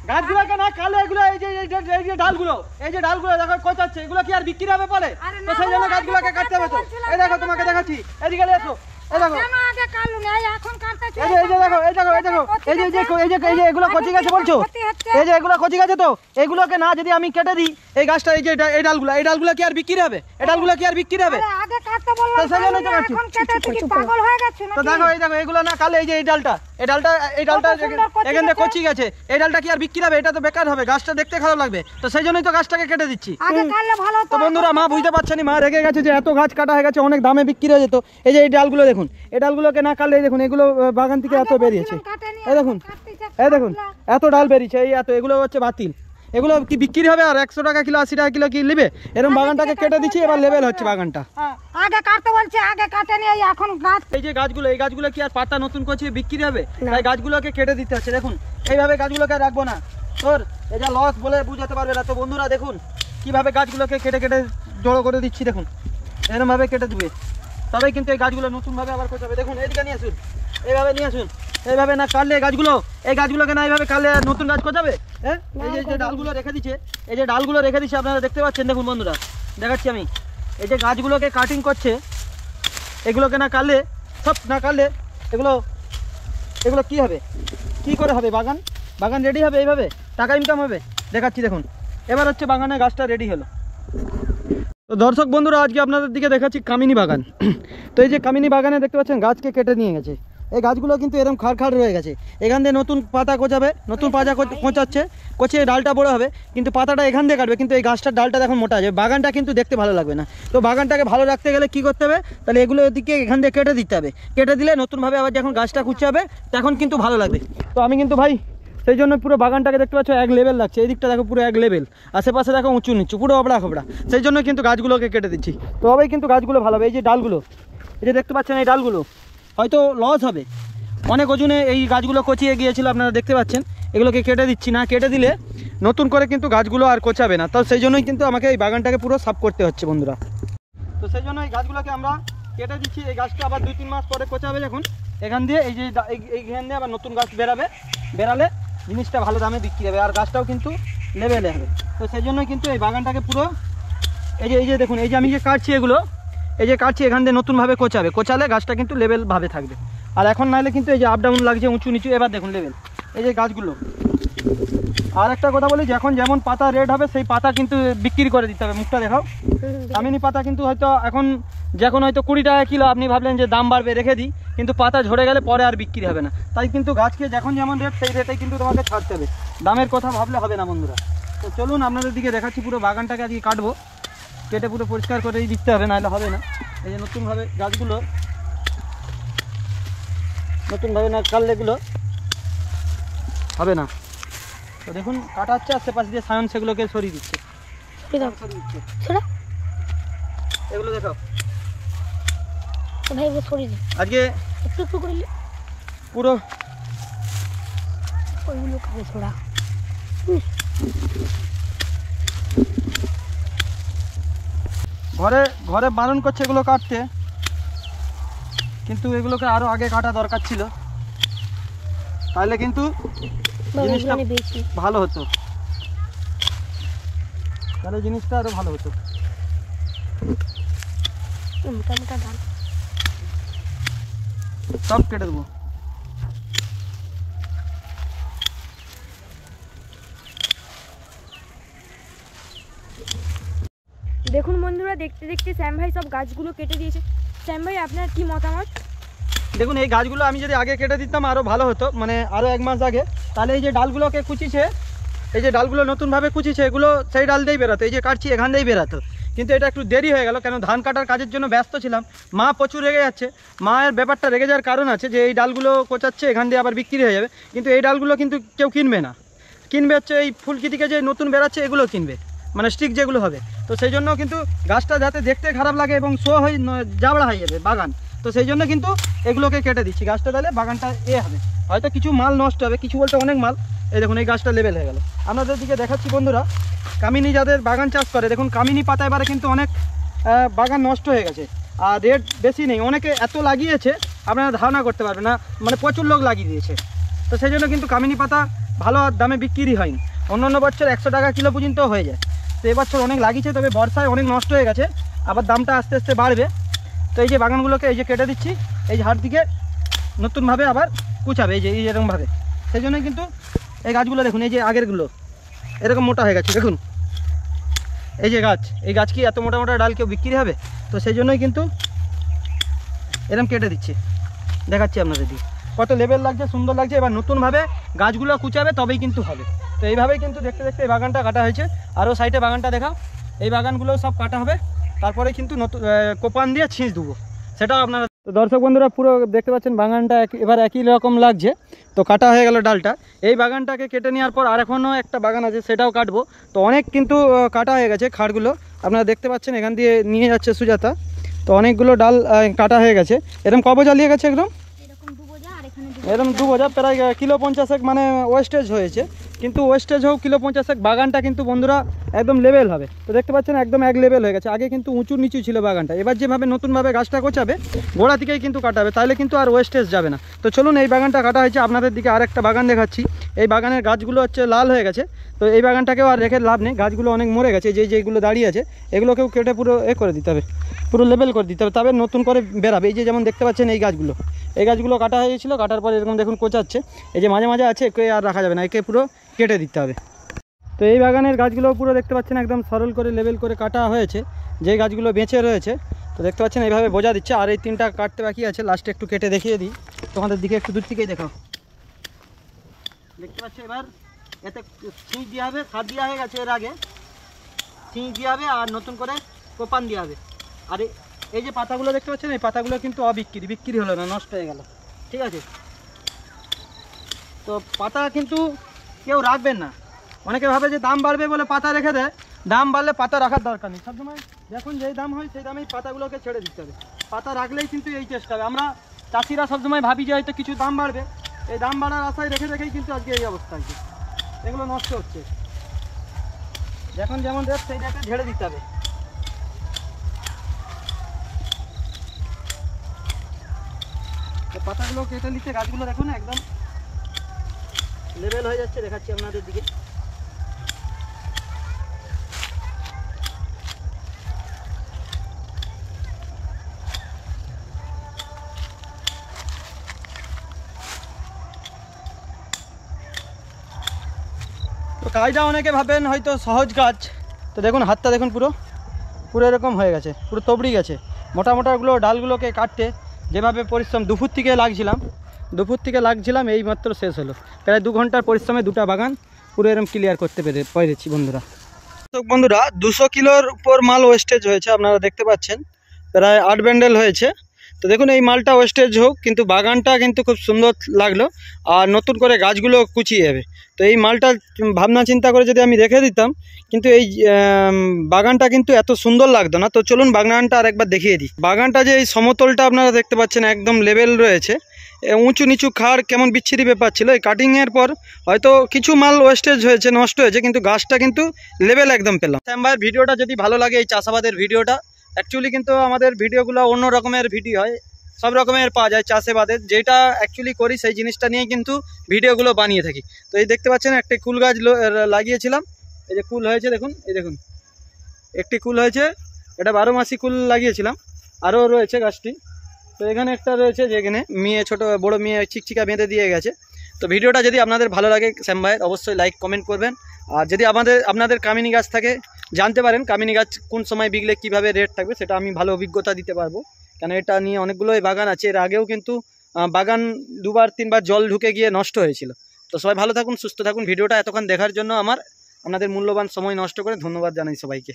গাছগুলোকে না কালে এগুলো এই যে ডালগুলো দেখো কোচাচ্ছে, এগুলো কি আর বিক্রি হবে বলে? তো সেই জন্য গাছগুলোকে কাটতে হবে। তো এই দেখো তোমাকে দেখাচ্ছি, এদিকে এসো। এই দেখো এগুলো কচি গাছে বলছো, এই যে এগুলো কচি গাছে, তো এগুলোকে না যদি আমি কেটে দিই এই গাছটা, এই যে এই ডালগুলো কি আর বিক্রি হবে? এই ডালগুলো কি আর বিক্রি হবে? তো দেখো এই দেখো এগুলো না কালে এই যে এই ডালটা এখান থেকে কচি গেছে, এই ডালটা কি আর বিক্রি হবে? এটা তো বেকার হবে, গাছটা দেখতে খারাপ লাগবে। তো সেই জন্যই তো গাছটাকে কেটে দিচ্ছি। তো বন্ধুরা মা বুঝতে পারছেনি, মা রেগে গেছে যে এত গাছ কাটা হয়ে গেছে, অনেক দামে বিক্রি হয়ে যেত। এই যে এই ডালগুলো দেখুন, এই ডালগুলোকে না কাটলে দেখুন এগুলো বাগান থেকে এত বেরিয়েছে, এই দেখুন এত ডাল বেরিয়েছে, এই এত, এগুলো হচ্ছে বাতিল। এগুলো কি বিক্রি হবে? আর 100 টাকা কিলো 80 টাকা কিলো কি নেবে? এরকম বাগানটাকে কেটে দিচ্ছি, এবার লেভেল হচ্ছে বাগানটা। আগে কাটতে বলছে, আগে কাটে নিয়ে এখন গাছ, এই যে গাছগুলো, এই গাছগুলো কি আর পাতা নতুন করছে বিক্রি হবে? তাই গাছগুলোকে কেটে দিতে হচ্ছে। দেখুন এইভাবে গাছগুলোকে রাখবো না, তোর এটা লস বলে বুঝাতে পারবে না। তো বন্ধুরা দেখুন কিভাবে গাছগুলোকে কেটে কেটে জড়ো করে দিচ্ছি, দেখুন এরকম ভাবে কেটে দিবে, তবেই কিন্তু এই গাছগুলো নতুন ভাবে আবার কোচাবে। দেখুন এইদিকে নিয়ে আসুন, এইভাবে নিয়ে আসুন, এইভাবে না কাটলে এই গাছগুলোকে না এইভাবে কাটলে নতুন গাছ কোচাবে। হ্যাঁ, এই যে ডালগুলো রেখে দিচ্ছে, এই যে ডালগুলো রেখে দিচ্ছে আপনারা দেখতে পাচ্ছেন। দেখুন বন্ধুরা দেখাচ্ছি আমি, এই যে গাছগুলোকে কাটিং করছে, এগুলোকে না কাটলে, সব না কাটলে এগুলো কি হবে, কি করে হবে? বাগান রেডি হবে, এইভাবে টাকা ইনকাম হবে। দেখাচ্ছি দেখুন, এবার হচ্ছে বাগানে গাছটা রেডি হলো। তো দর্শক বন্ধুরা আজকে আপনাদের দিকে দেখাচ্ছি কামিনী বাগান। তো এই যে কামিনী বাগানে দেখতে পাচ্ছেন গাছকে কেটে নিয়ে গেছে, এই গাছগুলো কিন্তু এরকম খাড় রয়ে গেছে। এখান দিয়ে নতুন পাতা কোচাবে, নতুন পাতা কোচাচ্ছে, কচিয়ে ডালটা বড় হবে, কিন্তু পাতাটা এখান দিয়ে কাটবে, কিন্তু এই গাছটার ডালটা এখন মোটা যাবে, বাগানটা কিন্তু দেখতে ভালো লাগবে না। তো বাগানটাকে ভালো রাখতে গেলে কি করতে হবে? তাহলে এগুলো দিকে এখান দিয়ে কেটে দিতে হবে, কেটে দিলে নতুনভাবে আবার যখন গাছটা কুচাবে তখন কিন্তু ভালো লাগবে। তো আমি কিন্তু ভাই সেই জন্য পুরো বাগানটাকে দেখতে পাচ্ছ এক লেভেল লাগছে, এই দিকটা দেখো পুরো এক লেভেল, আশেপাশে দেখো উঁচু নিচু পুরো অবড়া খবড়া, সেই জন্য কিন্তু গাছগুলোকে কেটে দিচ্ছি। তবেই কিন্তু গাছগুলো ভালো হবে। এই যে ডালগুলো, এই যে দেখতে পাচ্ছেন, এই ডালগুলো হয়তো লস হবে, অনেক ওজনে এই গাছগুলো কচিয়ে গিয়েছিল, আপনারা দেখতে পাচ্ছেন। এগুলোকে কেটে দিচ্ছি, না কেটে দিলে নতুন করে কিন্তু গাছগুলো আর কোচাবে না। তো সেই জন্যই কিন্তু আমাকে এই বাগানটাকে পুরো সাফ করতে হচ্ছে বন্ধুরা। তো সেই জন্য এই গাছগুলোকে আমরা কেটে দিচ্ছি, এই গাছটা আবার 2-3 মাস পরে কোচাবে যখন, এখান দিয়ে এই যে এইখান দিয়ে আবার নতুন গাছ বেরালে জিনিসটা ভালো দামে বিক্রি হবে, আর গাছটাও কিন্তু লেভেলে হবে। তো সেই জন্যই কিন্তু এই বাগানটাকে পুরো এই যে দেখুন, এই যে আমি যে কাটছি এগুলো, এই যে কাটছি এখান দিয়ে নতুনভাবে কোচালে গাছটা কিন্তু লেভেলভাবে থাকবে। আর এখন নাইলে কিন্তু এই যে আপ ডাউন লাগছে, উঁচু নিচু, এবার দেখুন লেভেল এই যে গাছগুলো। আর একটা কথা বলি, যখন যেমন পাতা রেড হবে সেই পাতা কিন্তু বিক্রি করে দিতে হবে। মুখটা দেখাও, কামিনী পাতা কিন্তু হয়তো এখন যখন হয়তো 20 টাকা কিলো, আপনি ভাবলেন যে দাম বাড়বে রেখে দিই, কিন্তু পাতা ঝরে গেলে পরে আর বিক্রি হবে না। তাই কিন্তু গাছকে যখন যেমন রেট সেই রেটেই কিন্তু তোমাকে ছাড়তে হবে, দামের কথা ভাবলে হবে না বন্ধুরা। তো চলুন আপনাদের দিকে দেখাচ্ছি, পুরো বাগানটাকে আজকে কাটবো, কেটে পুরো পরিষ্কার করেই দিতে হবে, নাহলে হবে না। এই যে নতুনভাবে গাছগুলো নতুনভাবে না কাটলে এগুলো হবে না। তো দেখুন কাটা হচ্ছে, আশেপাশে দিয়ে সায়ন সেগুলোকে সরিয়ে দিচ্ছে, এগুলো দেখাও আজকে পুরো ঘরে বারণ করছে এগুলো কাটতে, কিন্তু এগুলোকে আরো আগে কাটা দরকার ছিল, তাহলে কিন্তু জিনিসটা ভালো হতো, তাহলে জিনিসটা আরো ভালো হতো। সব কেটে দেবো। দেখুন বন্ধুরা, দেখতে দেখতে শ্যাম ভাই সব গাছগুলো কেটে দিয়েছে। শ্যাম ভাই আপনার কি মতামত? দেখুন এই গাছগুলো আমি যদি আগে কেটে দিতাম আরও ভালো হতো, মানে আরও 1 মাস আগে, তাহলে এই যে ডালগুলোকে কুচিছে, এই যে ডালগুলো নতুনভাবে কুচিছে, এগুলো সেই ডাল দিয়েই বেরোতো, এই যে কাটছি এখান দিয়েই বেরোতো, কিন্তু এটা একটু দেরি হয়ে গেল, কেন ধান কাটার কাজের জন্য ব্যস্ত ছিলাম। মা প্রচুর রেগে যাচ্ছে, মায়ের ব্যাপারটা রেগে যাওয়ার কারণ আছে যে এই ডালগুলো কোচাচ্ছে, এখান দিয়ে আবার বিক্রি হয়ে যাবে, কিন্তু এই ডালগুলো কিন্তু কেউ কিনবে না, কিনবে হচ্ছে এই ফুলকি থেকে যে নতুন বেরাচ্ছে এগুলো কিনবে, মানে স্টিক যেগুলো হবে। তো সেই জন্য কিন্তু গাছটা যাতে দেখতে খারাপ লাগে এবং শো হয়ে জাবড়া হয়ে যাবে বাগান, তো সেই জন্য কিন্তু এগুলোকে কেটে দিচ্ছি। গাছটা তাহলে বাগানটা হবে, হয়তো কিছু মাল নষ্ট হবে, কিছু বলতে অনেক মাল। এই দেখুন এই গাছটা লেভেল হয়ে গেল। আপনাদের দিকে দেখাচ্ছি বন্ধুরা, কামিনী যাদের বাগান চাষ করে, দেখুন কামিনী পাতা এবারে কিন্তু অনেক বাগান নষ্ট হয়ে গেছে, আর রেট বেশি নেই, অনেকে এত লাগিয়েছে আপনারা ধারণা করতে পারবেন না, মানে প্রচুর লোক লাগিয়ে দিয়েছে। তো সেই জন্য কিন্তু কামিনী পাতা ভালো দামে বিক্রি হয়নি। অন্য বছর 100 টাকা কিলো পর্যন্ত হয়ে যায়। তো এবছর অনেক লাগিয়েছে, তবে বর্ষায় অনেক নষ্ট হয়ে গেছে, আবার দামটা আস্তে আস্তে বাড়বে। তো এই যে বাগানগুলোকে এই যে কেটে দিচ্ছি, এই যে হাট দিকে নতুনভাবে আবার কুচাবে এই যে এরকমভাবে। সেই জন্যই কিন্তু এই গাছগুলো দেখুন, এই যে আগেরগুলো এরকম মোটা হয়ে গেছে দেখুন। এই যে গাছ, এই গাছ কি এত মোটা মোটা ডাল কেউ বিক্রি হবে? তো সেই জন্যই কিন্তু এরকম কেটে দিচ্ছি, দেখাচ্ছি আপনাদের দিকে কত লেভেল লাগছে, সুন্দর লাগছে। এবার নতুনভাবে গাছগুলো কুচাবে তবেই কিন্তু হবে। তো এইভাবেই কিন্তু দেখতে দেখতে এই বাগানটা কাটা হয়েছে। আরও সাইডে বাগানটা দেখাও, এই বাগানগুলো সব কাটা হবে, তারপরে কিন্তু নতুন কোপান দিয়ে ছিঁচ দেবো, সেটাও আপনারা। তো দর্শক বন্ধুরা পুরো দেখতে পাচ্ছেন বাগানটা এবার একই রকম লাগছে। তো কাটা হয়ে গেল ডালটা। এই বাগানটাকে কেটে নেওয়ার পর আর এখনও একটা বাগান আছে, সেটাও কাটবো। তো অনেক কিন্তু কাটা হয়ে গেছে খাড়গুলো, আপনারা দেখতে পাচ্ছেন এখান দিয়ে নিয়ে যাচ্ছে সুজাতা। তো অনেকগুলো ডাল কাটা হয়ে গেছে। এরকম কবে জ্বালিয়ে গেছে একদম এরকম 2 বোঝা প্রায় কিলো 50 মানে ওয়েস্টেজ হয়েছে। কিন্তু ওয়েস্টেজ হোক কিলো 50 বাগানটা কিন্তু বন্ধুরা একদম লেভেল হবে। তো দেখতে পাচ্ছেন একদম এক লেভেল হয়ে গেছে। আগে কিন্তু উঁচু নিচু ছিল বাগানটা, এবার যেভাবে নতুনভাবে গাছটা গোছাবে গোড়া থেকেই কিন্তু কাটাবে, তাহলে কিন্তু আর ওয়েস্টেজ যাবে না। তো চলুন, এই বাগানটা কাটা হয়েছে, আপনাদের দিকে আর একটা বাগান দেখাচ্ছি। এই বাগানের গাছগুলো হচ্ছে লাল হয়ে গেছে। তো এই বাগানটাকেও আর রেখে লাভ নেই, গাছগুলো অনেক মরে গেছে। যেগুলো দাঁড়িয়ে আছে এগুলোকেও কেটে পুরো করে দিতে হবে, পুরো লেভেল করে দিতে হবে, তবে নতুন করে বেরাবে। এই যে যেমন দেখতে পাচ্ছেন এই গাছগুলো কাটা হয়েছিল, কাটার পরে এরকম দেখুন কোচাচ্ছে। এই যে মাঝে মাঝে আছে, একে আর রাখা যাবে না, একে পুরো কেটে দিতে হবে। তো এই বাগানের গাছগুলো পুরো দেখতে পাচ্ছেন একদম সরল করে লেভেল করে কাটা হয়েছে। যে গাছগুলো বেঁচে রয়েছে তো দেখতে পাচ্ছেন এইভাবে বোঝা দিচ্ছে। আর এই 3টা কাটতে বাকি আছে, লাস্টে একটু কেটে দেখিয়ে দিই তোমাদের দিকে, একটু দূর থেকেই দেখাও। দেখতে পাচ্ছি এবার এতে ছিঁচ দেওয়া হবে, সার দেওয়া হয়ে গেছে এর আগে, ছিঁচ দেওয়া হবে আর নতুন করে কোপান দেওয়া হবে। আর এই যে পাতাগুলো দেখতে পাচ্ছেন, এই পাতাগুলো কিন্তু বিক্রি হলো না, নষ্ট হয়ে গেল, ঠিক আছে। তো পাতা কিন্তু কেউ রাখবেন না, অনেকে ভাবে যে দাম বাড়বে বলে পাতা রেখে দেয়। দাম বাড়লে পাতা রাখার দরকার নেই, সবসময় যখন যেই দাম হয় সেই দামেই পাতাগুলোকে ছেড়ে দিতে হবে। পাতা রাখলেই কিন্তু এই চেষ্টা হবে। আমরা চাষিরা সবসময় ভাবি যে হয়তো কিছু দাম বাড়বে, এই দাম বাড়ার আশায় রেখেই কিন্তু আজকে এই অবস্থা হয়েছে, এগুলো নষ্ট হচ্ছে। যখন যেমন রেট সেই রেটে ঝেড়ে দিতে হবে। তো পাতাগুলো কেটে নিচ্ছে, গাছগুলো দেখুন একদম লেভেল হয়ে যাচ্ছে, দেখাচ্ছি আপনাদের দিকে। তো কাজটা অনেকে ভাবেন হয়তো সহজ কাজ। তো দেখুন হাতটা দেখুন পুরো এরকম হয়ে গেছে, পুরো তবড়ি গেছে। মোটাগুলো ডালগুলোকে কাটতে যেভাবে পরিশ্রম দুপুর থেকে লাগছিলাম এই মাত্র শেষ হলো। প্রায় 2 ঘন্টার পরিশ্রমে 2টা বাগান পুরো এরকম ক্লিয়ার করতে পেরেছি বন্ধুরা। তো বন্ধুরা 200 কিলোর উপর মাল ওয়েস্টেজ হয়েছে, আপনারা দেখতে পাচ্ছেন প্রায় 8 ব্যান্ডেল হয়েছে। তো দেখুন এই মালটা ওয়েস্টেজ হোক, কিন্তু বাগানটা কিন্তু খুব সুন্দর লাগলো আর নতুন করে গাছগুলো কুচিয়ে যাবে। তো এই মালটা ভাবনা চিন্তা করে যদি আমি রেখে দিতাম, কিন্তু এই বাগানটা কিন্তু এত সুন্দর লাগতো না। তো চলুন বাগানটা আরেকবার দেখিয়ে দিই। বাগানটা যে এই সমতলটা আপনারা দেখতে পাচ্ছেন একদম লেভেল রয়েছে, উঁচু নিচু খাড় কেমন বিচ্ছিরি ব্যাপার ছিল। এই কাটিংয়ের পর হয়তো কিছু মাল ওয়েস্টেজ হয়েছে, নষ্ট হয়েছে, কিন্তু গাছটা কিন্তু লেভেল একদম পেলাম। শ্যাম ভাইয়ের ভিডিওটা যদি ভালো লাগে, এই চাষাবাদের ভিডিওটা, অ্যাকচুয়ালি কিন্তু আমাদের ভিডিওগুলো অন্য রকমের ভিডিও হয়, সব রকমের পাওয়া যায় চাষাবাদের, যেটা অ্যাকচুয়ালি করি সেই জিনিসটা নিয়ে কিন্তু ভিডিওগুলো বানিয়ে থাকি। তো এই দেখতে পাচ্ছেন একটা কুল গাছ লাগিয়েছিলাম, এই যে কুল হয়েছে দেখুন, এই দেখুন একটি কুল হয়েছে, এটা 12 মাসি কুল লাগিয়েছিলাম, আরও রয়েছে গাছটি। তো এখানে একটা রয়েছে, যেখানে বড় মেয়ে চিকচিকা বেঁধে দিয়ে গেছে। তো ভিডিওটা যদি আপনাদের ভালো লাগে শ্যাম ভাইয়ের, অবশ্যই লাইক কমেন্ট করবেন। আর যদি আপনাদের কামিনী গাছ থাকে, জানতে পারেন কামিনী গাছ কোন সময় বিকলে কীভাবে রেট থাকবে, সেটা আমি ভালো অভিজ্ঞতা দিতে পারবো, কেন এটা নিয়ে অনেকগুলোই বাগান আছে। এর আগেও কিন্তু বাগান 2-3বার জল ঢুকে গিয়ে নষ্ট হয়েছিল। তো সবাই ভালো থাকুন, সুস্থ থাকুন। ভিডিওটা এতক্ষণ দেখার জন্য আপনাদের মূল্যবান সময় নষ্ট করে ধন্যবাদ জানাই সবাইকে।